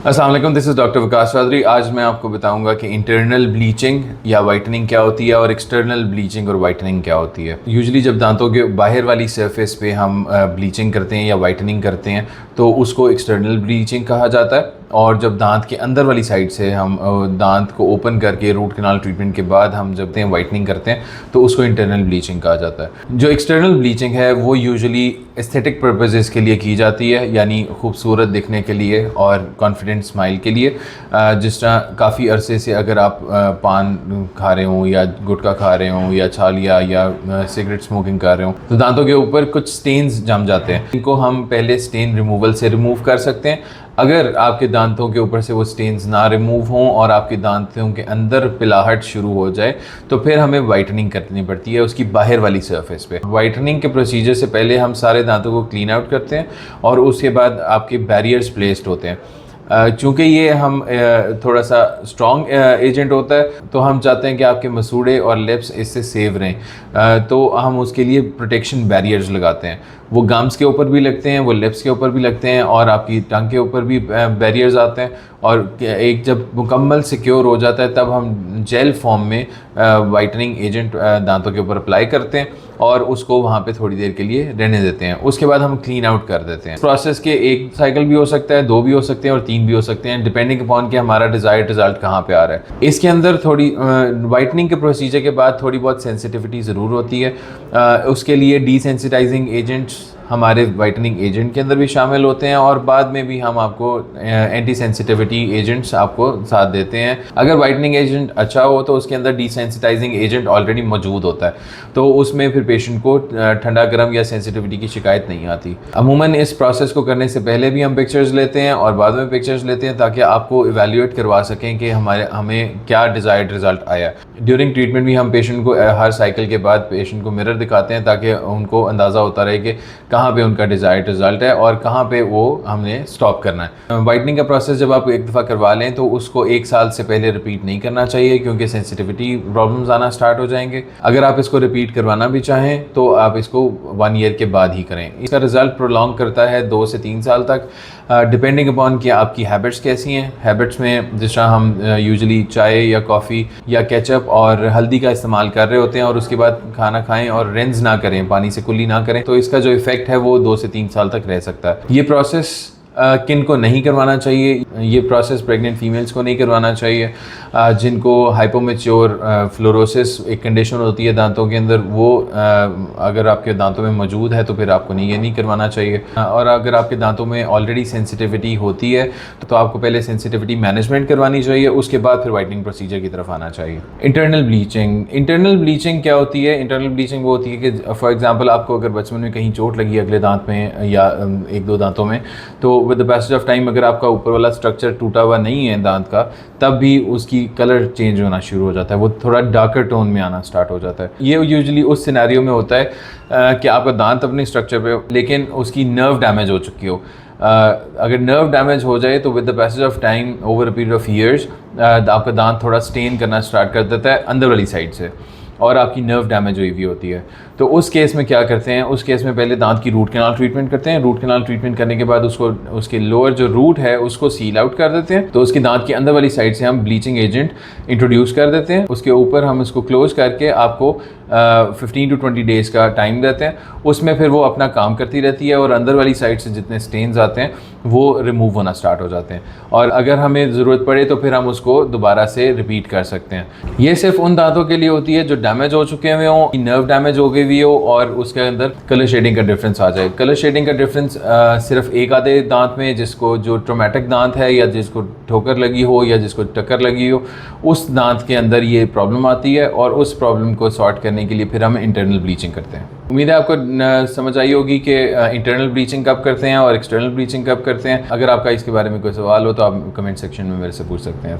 अस्सलाम वालेकुम, this is doctor विकास चौधरी। आज मैं आपको बताऊंगा कि इंटरनल ब्लीचिंग या वाइटनिंग क्या होती है और एक्सटर्नल ब्लीचिंग और वाइटनिंग क्या होती है। यूजुअली जब दांतों के बाहर वाली सरफेस पे हम ब्लीचिंग करते हैं या वाइटनिंग करते हैं तो उसको एक्सटर्नल ब्लीचिंग कहा जाता है, और जब दांत के अंदर वाली साइड से हम दांत को ओपन करके रूट कैनाल ट्रीटमेंट के बाद हम जब वाइटनिंग करते हैं तो उसको इंटरनल ब्लीचिंग कहा जाता है। जो एक्सटर्नल ब्लीचिंग है वो यूजुअली एस्थेटिक पर्पसेस के लिए की जाती है, यानी खूबसूरत दिखने के लिए और कॉन्फिडेंट स्माइल के लिए। जिस तरह काफ़ी अरसे से अगर आप पान खा रहे हों या गुटखा खा रहे हों या छालिया या सिगरेट स्मोकिंग कर रहे हों तो दांतों के ऊपर कुछ स्टेन्स जम जाते हैं। इनको हम पहले स्टेन रिमूवल से रिमूव कर सकते हैं। अगर आपके दांतों के ऊपर से वो स्टेन्स ना रिमूव हों और आपके दांतों के अंदर पिलाहट शुरू हो जाए तो फिर हमें वाइटनिंग करनी पड़ती है उसकी बाहर वाली सरफेस पे। वाइटनिंग के प्रोसीजर से पहले हम सारे दांतों को क्लीन आउट करते हैं और उसके बाद आपके बैरियर्स प्लेस्ड होते हैं। चूँकि ये हम थोड़ा सा स्ट्रॉन्ग एजेंट होता है तो हम चाहते हैं कि आपके मसूड़े और लिप्स इससे सेव रहें, तो हम उसके लिए प्रोटेक्शन बैरियर्स लगाते हैं। वो गम्स के ऊपर भी लगते हैं, वो लिप्स के ऊपर भी लगते हैं और आपकी टंग के ऊपर भी बैरियर्स आते हैं। और एक जब मुकम्मल सिक्योर हो जाता है तब हम जेल फॉर्म में वाइटनिंग एजेंट दांतों के ऊपर अप्लाई करते हैं और उसको वहाँ पे थोड़ी देर के लिए रहने देते हैं। उसके बाद हम क्लीन आउट कर देते हैं। प्रोसेस के एक साइकिल भी हो सकता है, 2 भी हो सकते हैं और 3 भी हो सकते हैं, डिपेंडिंग अपॉन कि हमारा डिज़ायर्ड रिजल्ट कहाँ पे आ रहा है। इसके अंदर थोड़ी वाइटनिंग के प्रोसीजर के बाद थोड़ी बहुत सेंसिटिविटी ज़रूर होती है। उसके लिए डिसेंसिटाइजिंग एजेंट्स हमारे वाइटनिंग एजेंट के अंदर भी शामिल होते हैं और बाद में भी हम आपको एंटी सेंसिटिविटी एजेंट्स आपको साथ देते हैं। अगर वाइटनिंग एजेंट अच्छा हो तो उसके अंदर डिसेंसिटाइजिंग एजेंट ऑलरेडी मौजूद होता है, तो उसमें फिर पेशेंट को ठंडा गर्म या सेंसिटिविटी की शिकायत नहीं आती। अमूमन इस प्रोसेस को करने से पहले भी हम पिक्चर्स लेते हैं और बाद में पिक्चर्स लेते हैं ताकि आपको इवेल्यूएट करवा सकें कि हमें क्या डिज़ायर्ड रिजल्ट आया। ड्यूरिंग ट्रीटमेंट भी हम पेशेंट को हर साइकिल के बाद पेशेंट को मिरर दिखाते हैं ताकि उनको अंदाज़ा होता रहे कि कहाँ पे उनका डिज़ायर्ड रिजल्ट है और कहाँ पे वो हमने स्टॉप करना है। वाइटनिंग का प्रोसेस जब आप एक दफ़ा करवा लें तो उसको 1 साल से पहले रिपीट नहीं करना चाहिए क्योंकि सेंसिटिविटी प्रॉब्लम्स आना स्टार्ट हो जाएंगे। अगर आप इसको रिपीट करवाना भी चाहें तो आप इसको 1 ईयर के बाद ही करें। इसका रिजल्ट प्रोलॉन्ग करता है 2 से 3 साल तक, डिपेंडिंग अपॉन कि आपकी हैबिट्स कैसी हैं। हैबिट्स में जिस तरह हम यूजुअली चाय या कॉफ़ी या केचप और हल्दी का इस्तेमाल कर रहे होते हैं और उसके बाद खाना खाएं और रिंस ना करें, पानी से कुल्ली ना करें, तो इसका जो इफ़ेक्ट है वो 2 से 3 साल तक रह सकता है। ये प्रोसेस किन को नहीं करवाना चाहिए? ये प्रोसेस प्रेग्नेंट फीमेल्स को नहीं करवाना चाहिए। जिनको हाइपोमेच्योर फ्लोरोसिस एक कंडीशन होती है दांतों के अंदर, वो अगर आपके दांतों में मौजूद है तो फिर आपको ये नहीं करवाना चाहिए। और अगर आपके दांतों में ऑलरेडी सेंसिटिविटी होती है तो आपको पहले सेंसिटिविटी मैनेजमेंट करवानी चाहिए, उसके बाद फिर वाइटनिंग प्रोसीजर की तरफ आना चाहिए। इंटरनल ब्लीचिंग क्या होती है? इंटरनल ब्लीचिंग वो होती है कि फॉर एग्जाम्पल आपको अगर बचपन में कहीं चोट लगी अगले दांत में या 1-2 दांतों में, तो with the passage of time अगर आपका ऊपर वाला स्ट्रक्चर टूटा हुआ नहीं है दांत का, तब भी उसकी कलर चेंज होना शुरू हो जाता है, वो थोड़ा डार्कर टोन में आना स्टार्ट हो जाता है। ये यूजुअली उस सिनेरियो में होता है कि आपका दांत अपने स्ट्रक्चर पे हो लेकिन उसकी नर्व डैमेज हो चुकी हो। अगर नर्व डैमेज हो जाए तो with the passage of time over a period of years आपका दांत थोड़ा स्टेन करना स्टार्ट कर देता है अंदर वाली साइड से और आपकी नर्व डैमेज हुई हुई होती है। तो उस केस में क्या करते हैं? उस केस में पहले दांत की रूट कैनाल ट्रीटमेंट करते हैं। रूट कैनाल ट्रीटमेंट करने के बाद उसको उसके लोअर जो रूट है उसको सील आउट कर देते हैं। तो उसकी दांत की अंदर वाली साइड से हम ब्लीचिंग एजेंट इंट्रोड्यूस कर देते हैं। उसके ऊपर हम इसको क्लोज करके आपको 15 to 20 डेज़ का टाइम देते हैं। उसमें फिर वो अपना काम करती रहती है और अंदर वाली साइड से जितने स्टेन्स आते हैं वो रिमूव होना स्टार्ट हो जाते हैं और अगर हमें ज़रूरत पड़े तो फिर हम उसको दोबारा से रिपीट कर सकते हैं। ये सिर्फ उन दांतों के लिए होती है जो डैमेज हो चुके हुए हों, नर्व डैमेज हो गई हुई हो और उसके अंदर कलर शेडिंग का डिफरेंस आ जाए। कलर शेडिंग का डिफरेंस सिर्फ एक आधे दांत में, जिसको जो ट्रोमेटिक दांत है या जिसको ठोकर लगी हो या जिसको टक्कर लगी हो, उस दांत के अंदर ये प्रॉब्लम आती है और उस प्रॉब्लम को सॉर्ट करने के लिए फिर हम इंटरनल ब्लीचिंग करते हैं। उम्मीद है आपको समझ आई होगी कि इंटरनल ब्लीचिंग कब करते हैं और एक्सटर्नल ब्लीचिंग कब करते हैं। अगर आपका इसके बारे में कोई सवाल हो तो आप कमेंट सेक्शन में मेरे से पूछ सकते हैं।